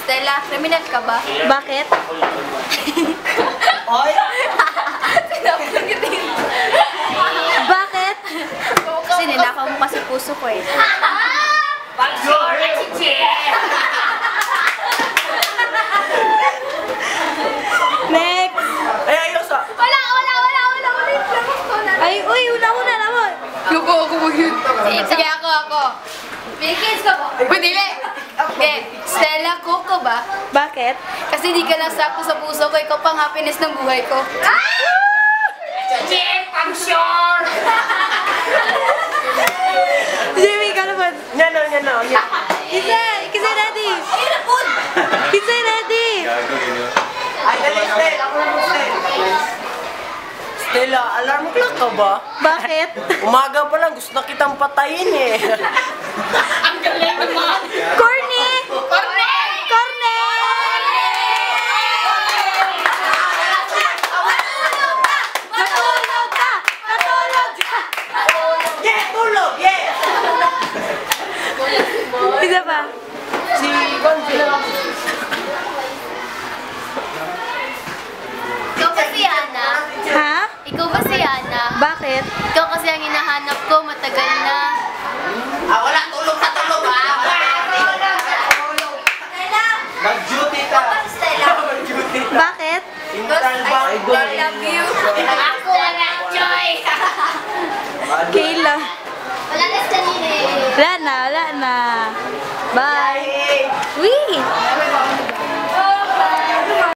Stella, criminal ka ba? Bakit? Oy! Bakit? Kasi nilakaw mo kasi puso ko eh. Next! Ay, ayos ah! Wala! Ay, uy, una naman! Luko ako mag-yun. Sige, ako. Bigyan ka ba? Dili! Okay, Stella, Coco ba? Bakit? Kasi di ka lang sakto sa puso ko, ikaw pang happiness ng buhay ko. I'm sure! Jimmy, ka naman! Yan. Kisay ready! Kisay ready! Ay, dali, Stel. Ako na po, Stel. Stella, alarm clock ka ba? Bakit? Umaga pa lang, gusto na kitang patayin eh. Ang galing naman! Corny! Corny! Corny! Natulog ka! Yeah, tulog! Yeah! Isa pa. Si Gonzalo. Ikaw ba si Ana? Ha? Ikaw ba si Ana? Bakit? Ikaw kasi ang hinahanap ko, matagal na. Wala, tulog ha! Mag-duty ka. Mag-duty. Bakit? Central Bank. I love you.